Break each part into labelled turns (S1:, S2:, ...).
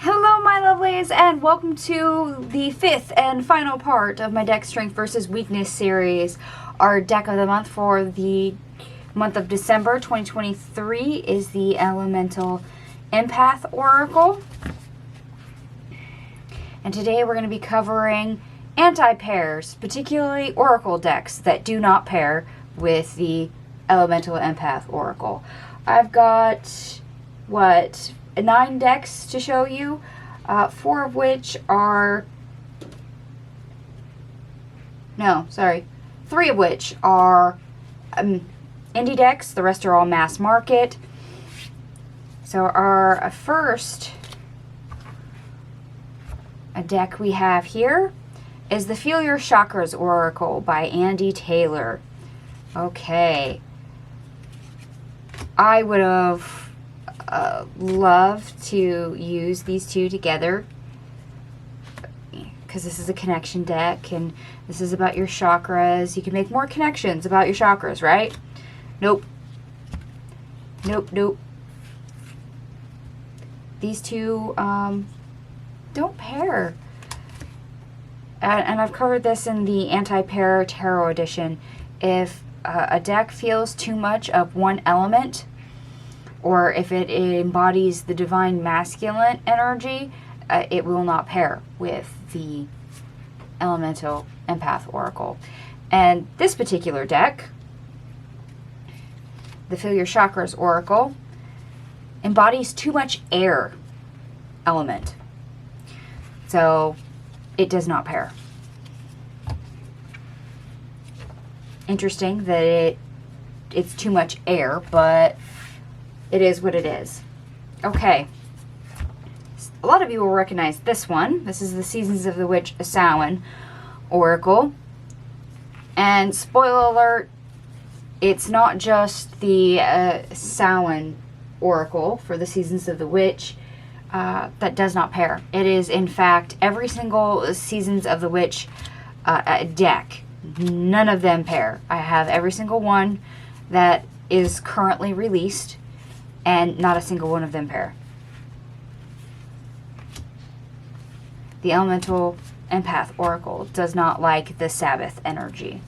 S1: Hello my lovelies, and welcome to the fifth and final part of my deck strength versus weakness series. Our deck of the month for the month of December 2023 is the Elemental Empath Oracle. And today we're going to be covering anti-pairs, particularly Oracle decks that do not pair with the Elemental Empath Oracle. I've got, 9 decks to show you, 4 of which are, 3 of which are indie decks. The rest are all mass market. So our first deck we have here is the Feel Your Chakras Oracle by Andy Taylor. Okay. I would have loved to use these two together because this is a connection deck and this is about your chakras. You can make more connections about your chakras, right? Nope. Nope. These two don't pair. And I've covered this in the Anti-Pair Tarot Edition. If a deck feels too much of one element, or if it embodies the divine masculine energy, it will not pair with the Elemental Empath Oracle. And this particular deck, the Feel Your Chakras Oracle, embodies too much air element. So it does not pair. Interesting that it's too much air, but it is what it is. Okay. A lot of you will recognize this one. This is the Seasons of the Witch Samhain Oracle. And spoiler alert, it's not just the Samhain Oracle for the Seasons of the Witch that does not pair. It is, in fact, every single Seasons of the Witch deck. None of them pair. I have every single one that is currently released, and not a single one of them pair. The Elemental Empath Oracle does not like the Sabbath energy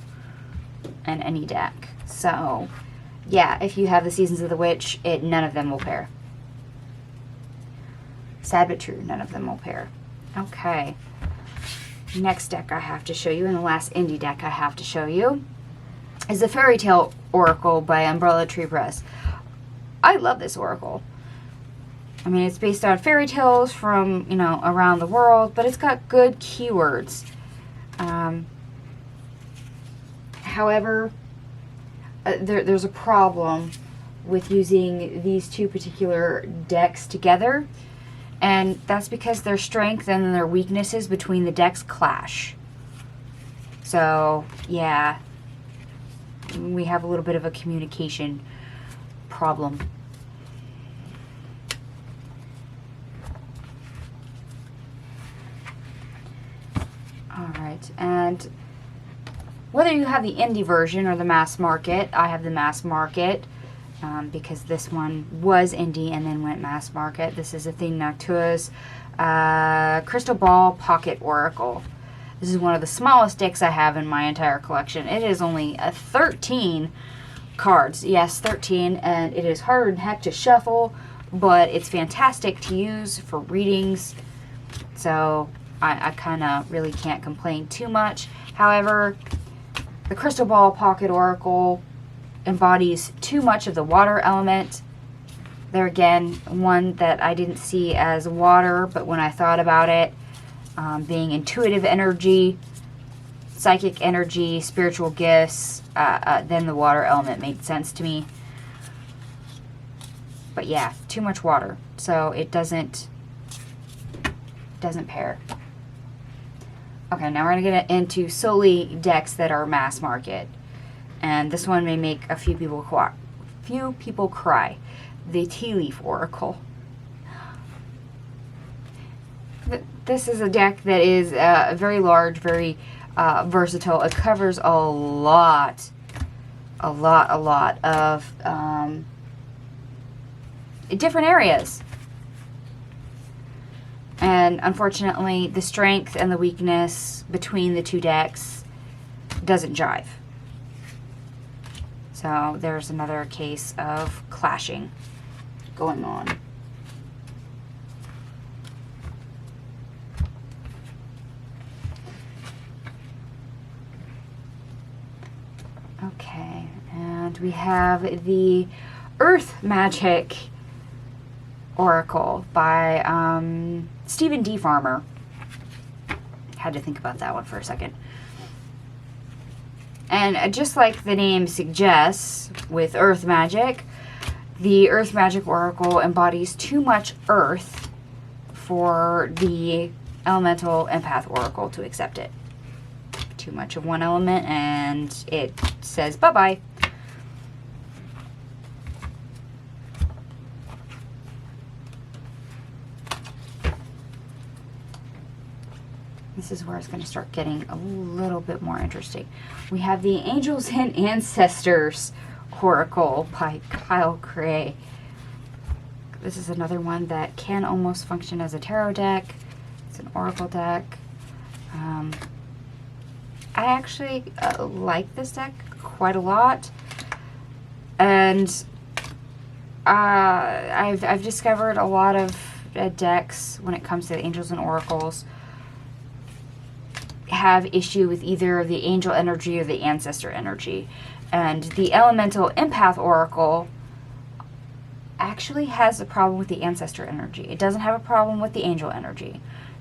S1: in any deck. So, yeah, if you have the Seasons of the Witch, none of them will pair. Sad but true, none of them will pair. Okay. Next deck I have to show you, and the last indie deck I have to show you, is the Fairytale Oracle by Umbrella Tree Press. I love this oracle. I mean, it's based on fairy tales from, around the world, but it's got good keywords. However, there's a problem with using these two particular decks together, and that's because their strength and their weaknesses between the decks clash. So, yeah, we have a little bit of a communication problem. Alright, and whether you have the indie version or the mass market, I have the mass market because this one was indie and then went mass market. This is Athene Noctua's Crystal Ball Pocket Oracle. This is one of the smallest decks I have in my entire collection. It is only 13 cards. Yes, 13, and it is hard and heck to shuffle, but it's fantastic to use for readings. So I kind of really can't complain too much. However, the Crystal Ball Pocket Oracle embodies too much of the water element. There again, one that I didn't see as water, but when I thought about it, being intuitive energy, psychic energy, spiritual gifts, then the water element made sense to me. But yeah, too much water, so it doesn't pair. Okay, now we're going to get into solely decks that are mass market. And this one may make a few people cry. The Tea Leaf Oracle. This is a deck that is very large, very versatile. It covers a lot of different areas. And unfortunately, the strength and the weakness between the two decks doesn't jive. So there's another case of clashing going on. Okay, and we have the Earth Magic Oracle by Stephen D. Farmer. Had to think about that one for a second. And just like the name suggests, with Earth Magic, the Earth Magic Oracle embodies too much Earth for the Elemental Empath Oracle to accept it. Too much of one element and it says bye-bye. This is where it's going to start getting a little bit more interesting. We have the Angels and Ancestors Oracle by Kyle Cray. This is another one that can almost function as a tarot deck. It's an oracle deck. I actually like this deck quite a lot, and I've discovered a lot of decks when it comes to the Angels and Oracles have issue with either the angel energy or the ancestor energy, and the Elemental Empath Oracle actually has a problem with the ancestor energy. It doesn't have a problem with the angel energy.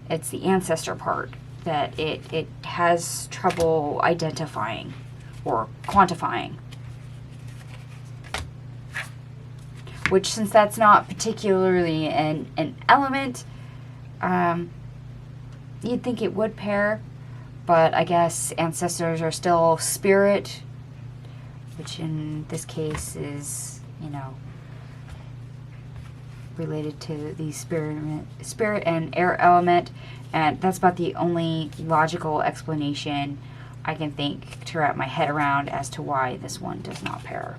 S1: It's the ancestor part that it has trouble identifying or quantifying. Which, since that's not particularly an element, you'd think it would pair, but I guess ancestors are still spirit, which in this case is, you know, related to the spirit and air element, and that's about the only logical explanation I can think to wrap my head around as to why this one does not pair.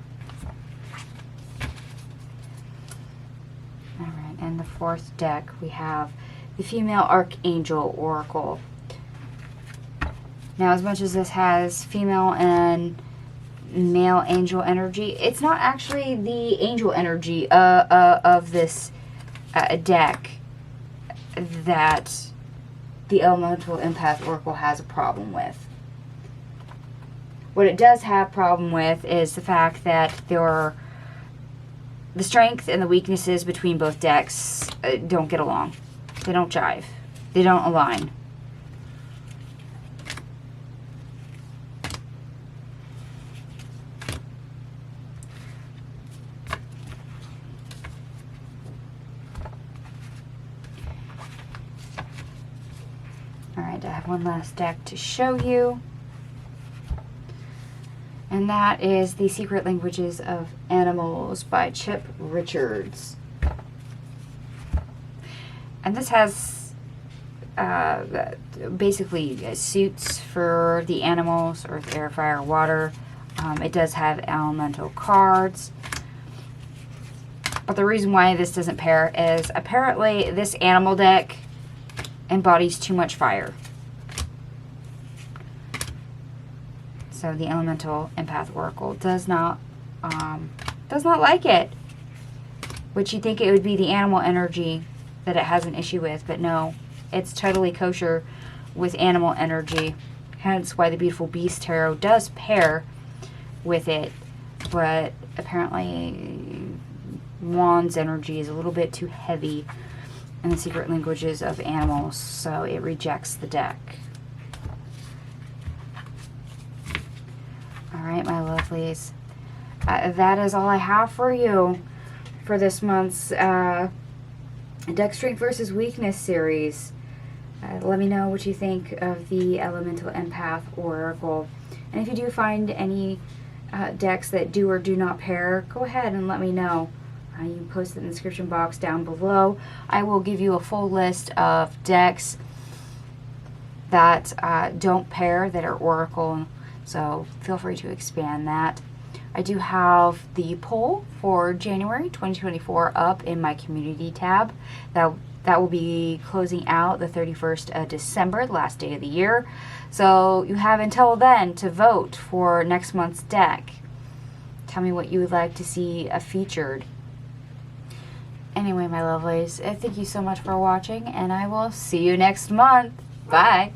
S1: Alright, and the fourth deck we have the Female Archangel Oracle. Now, as much as this has female and male angel energy, it's not actually the angel energy of this deck that the Elemental Empath Oracle has a problem with. What it does have a problem with is the fact that the strength and the weaknesses between both decks don't get along. They don't jive. They don't align. Alright, I have one last deck to show you. And that is The Secret Languages of Animals by Chip Richards. And this has basically suits for the animals, earth, air, fire, water. It does have elemental cards. But the reason why this doesn't pair is apparently this animal deck embodies too much fire. So the Elemental Empath Oracle does not like it. Which you'd think it would be the animal energy that it has an issue with, but no, it's totally kosher with animal energy. Hence why the Beautiful Beast Tarot does pair with it, but apparently Wand's energy is a little bit too heavy in the Secret Languages of Animals, so it rejects the deck. Alright, my lovelies. That is all I have for you for this month's Deck Strength versus Weakness series. Let me know what you think of the Elemental Empath Oracle. And if you do find any decks that do or do not pair, go ahead and let me know. You can post it in the description box down below. I will give you a full list of decks that don't pair, that are Oracle, so feel free to expand that. I do have the poll for January 2024 up in my community tab. That will be closing out the 31st of December, the last day of the year. So you have until then to vote for next month's deck. Tell me what you would like to see featured. Anyway, my lovelies, thank you so much for watching, and I will see you next month. Bye.